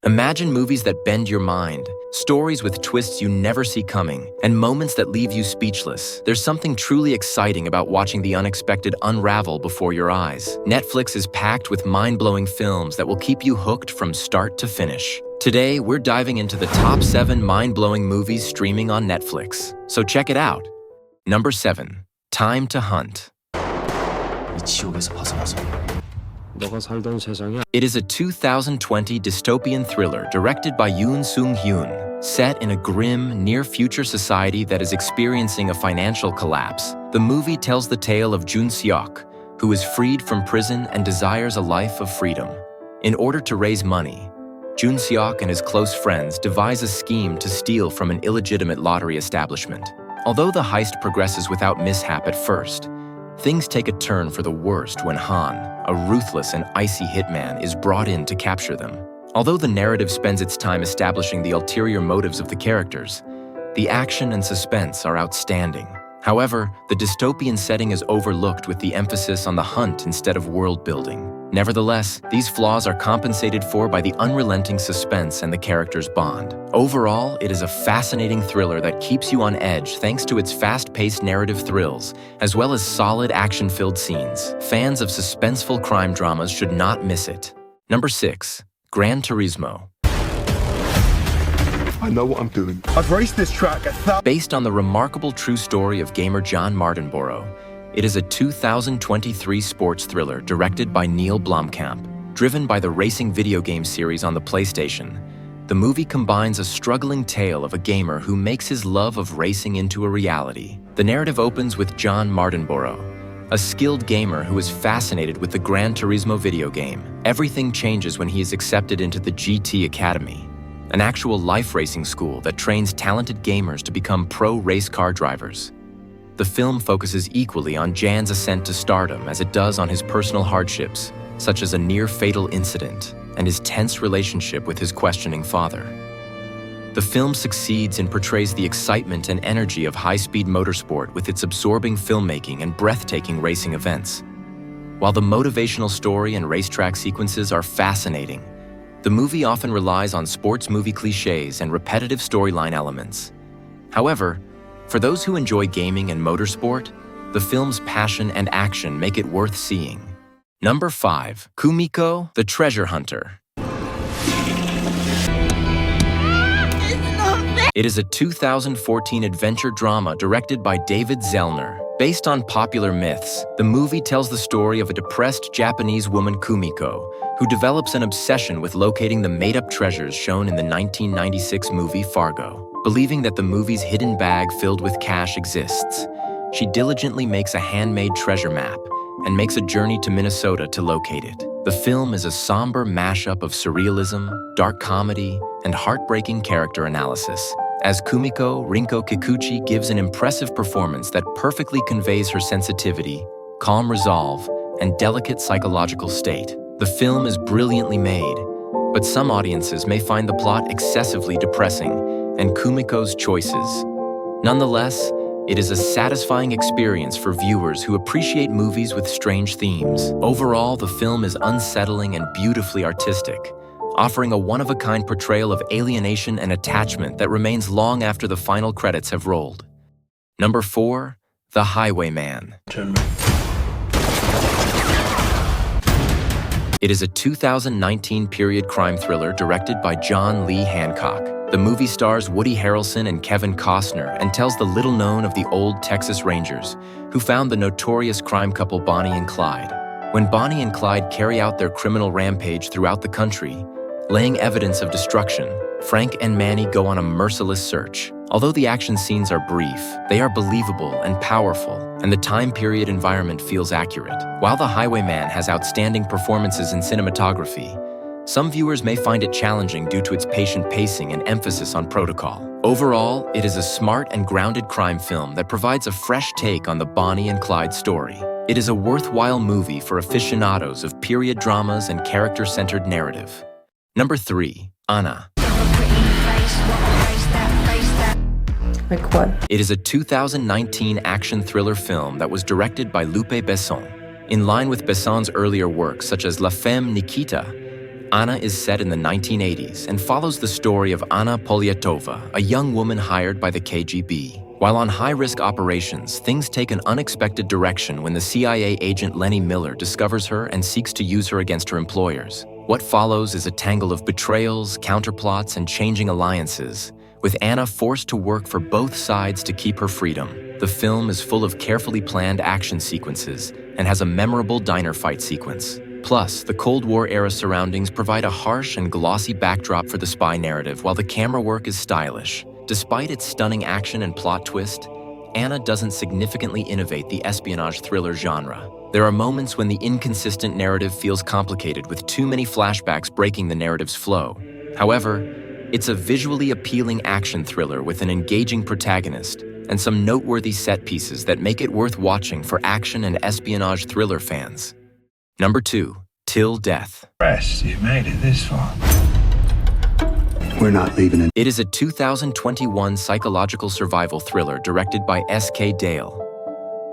Imagine movies that bend your mind, stories with twists you never see coming, and moments that leave you speechless. There's something truly exciting about watching the unexpected unravel before your eyes. Netflix is packed with mind-blowing films that will keep you hooked from start to finish. Today, we're diving into the top 7 mind-blowing movies streaming on Netflix. So check it out. Number 7. Time to Hunt. It is a 2020 dystopian thriller directed by Yoon Sung-hyun, set in a grim, near-future society that is experiencing a financial collapse. The movie tells the tale of Jun Seok, who is freed from prison and desires a life of freedom. In order to raise money, Jun Seok and his close friends devise a scheme to steal from an illegitimate lottery establishment. Although the heist progresses without mishap at first, things take a turn for the worst when Han, a ruthless and icy hitman, is brought in to capture them. Although the narrative spends its time establishing the ulterior motives of the characters, the action and suspense are outstanding. However, the dystopian setting is overlooked with the emphasis on the hunt instead of world building. Nevertheless, these flaws are compensated for by the unrelenting suspense and the characters' bond. Overall, it is a fascinating thriller that keeps you on edge thanks to its fast-paced narrative thrills, as well as solid action-filled scenes. Fans of suspenseful crime dramas should not miss it. Number 6. Gran Turismo. I know what I'm doing. I've raced this track Based on the remarkable true story of gamer John Mardenborough, it is a 2023 sports thriller directed by Neil Blomkamp. Driven by the racing video game series on the PlayStation, the movie combines a struggling tale of a gamer who makes his love of racing into a reality. The narrative opens with John Mardenborough, a skilled gamer who is fascinated with the Gran Turismo video game. Everything changes when he is accepted into the GT Academy, an actual life racing school that trains talented gamers to become pro race car drivers. The film focuses equally on Jan's ascent to stardom as it does on his personal hardships, such as a near-fatal incident and his tense relationship with his questioning father. The film succeeds and portrays the excitement and energy of high-speed motorsport with its absorbing filmmaking and breathtaking racing events. While the motivational story and racetrack sequences are fascinating, the movie often relies on sports movie cliches and repetitive storyline elements. However, for those who enjoy gaming and motorsport, the film's passion and action make it worth seeing. Number 5. Kumiko, the Treasure Hunter. It is a 2014 adventure drama directed by David Zellner. Based on popular myths, the movie tells the story of a depressed Japanese woman, Kumiko, who develops an obsession with locating the made-up treasures shown in the 1996 movie Fargo. Believing that the movie's hidden bag filled with cash exists, she diligently makes a handmade treasure map and makes a journey to Minnesota to locate it. The film is a somber mashup of surrealism, dark comedy, and heartbreaking character analysis, as Kumiko Rinko Kikuchi gives an impressive performance that perfectly conveys her sensitivity, calm resolve, and delicate psychological state. The film is brilliantly made, but some audiences may find the plot excessively depressing and Kumiko's choices. Nonetheless, it is a satisfying experience for viewers who appreciate movies with strange themes. Overall, the film is unsettling and beautifully artistic, offering a one-of-a-kind portrayal of alienation and attachment that remains long after the final credits have rolled. Number 4. The Highwayman. It is a 2019 period crime thriller directed by John Lee Hancock. The movie stars Woody Harrelson and Kevin Costner and tells the little known of the old Texas Rangers who found the notorious crime couple Bonnie and Clyde. When Bonnie and Clyde carry out their criminal rampage throughout the country, laying evidence of destruction, Frank and Manny go on a merciless search. Although the action scenes are brief, they are believable and powerful, and the time period environment feels accurate. While The Highwayman has outstanding performances in cinematography, some viewers may find it challenging due to its patient pacing and emphasis on protocol. Overall, it is a smart and grounded crime film that provides a fresh take on the Bonnie and Clyde story. It is a worthwhile movie for aficionados of period dramas and character-centered narrative. Number 3. Anna. Like what? It is a 2019 action thriller film that was directed by Luc Besson. In line with Besson's earlier works such as La Femme Nikita, Anna is set in the 1980s and follows the story of Anna Polyatova, a young woman hired by the KGB. While on high-risk operations, things take an unexpected direction when the CIA agent Lenny Miller discovers her and seeks to use her against her employers. What follows is a tangle of betrayals, counterplots, and changing alliances, with Anna forced to work for both sides to keep her freedom. The film is full of carefully planned action sequences and has a memorable diner fight sequence. Plus, the Cold War-era surroundings provide a harsh and glossy backdrop for the spy narrative, while the camera work is stylish. Despite its stunning action and plot twist, Anna doesn't significantly innovate the espionage thriller genre. There are moments when the inconsistent narrative feels complicated, with too many flashbacks breaking the narrative's flow. However, it's a visually appealing action thriller with an engaging protagonist and some noteworthy set pieces that make it worth watching for action and espionage thriller fans. Number 2, Till Death. Rest, you've made it this far. We're not leaving it. It is a 2021 psychological survival thriller directed by S.K. Dale.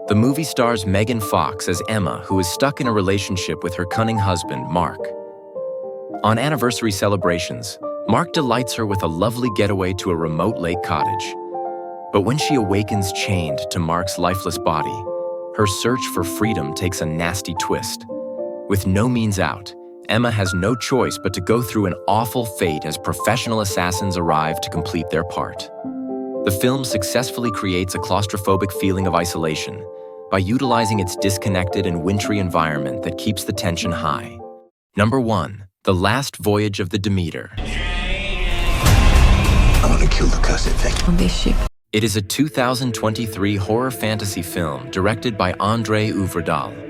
The movie stars Megan Fox as Emma, who is stuck in a relationship with her cunning husband, Mark. On anniversary celebrations, Mark delights her with a lovely getaway to a remote lake cottage. But when she awakens chained to Mark's lifeless body, her search for freedom takes a nasty twist. With no means out, Emma has no choice but to go through an awful fate as professional assassins arrive to complete their part. The film successfully creates a claustrophobic feeling of isolation by utilizing its disconnected and wintry environment that keeps the tension high. Number 1, The Last Voyage of the Demeter. I want to kill the cursed thing. On this ship. It is a 2023 horror fantasy film directed by André Uvredal.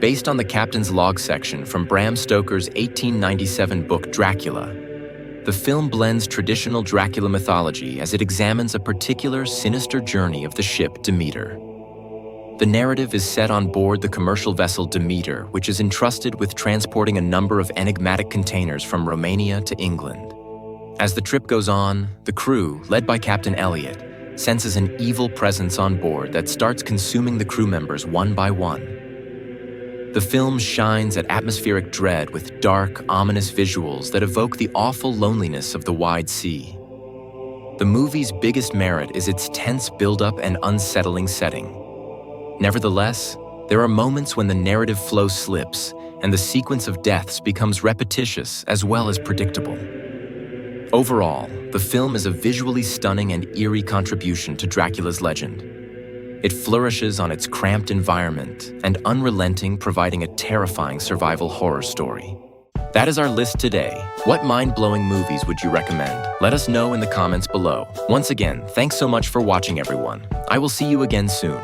Based on the captain's log section from Bram Stoker's 1897 book Dracula, the film blends traditional Dracula mythology as it examines a particular sinister journey of the ship Demeter. The narrative is set on board the commercial vessel Demeter, which is entrusted with transporting a number of enigmatic containers from Romania to England. As the trip goes on, the crew, led by Captain Elliot, senses an evil presence on board that starts consuming the crew members one by one. The film shines at atmospheric dread with dark, ominous visuals that evoke the awful loneliness of the wide sea. The movie's biggest merit is its tense buildup and unsettling setting. Nevertheless, there are moments when the narrative flow slips and the sequence of deaths becomes repetitious as well as predictable. Overall, the film is a visually stunning and eerie contribution to Dracula's legend. It flourishes on its cramped environment and unrelenting, providing a terrifying survival horror story. That is our list today. What mind-blowing movies would you recommend? Let us know in the comments below. Once again, thanks so much for watching, everyone. I will see you again soon.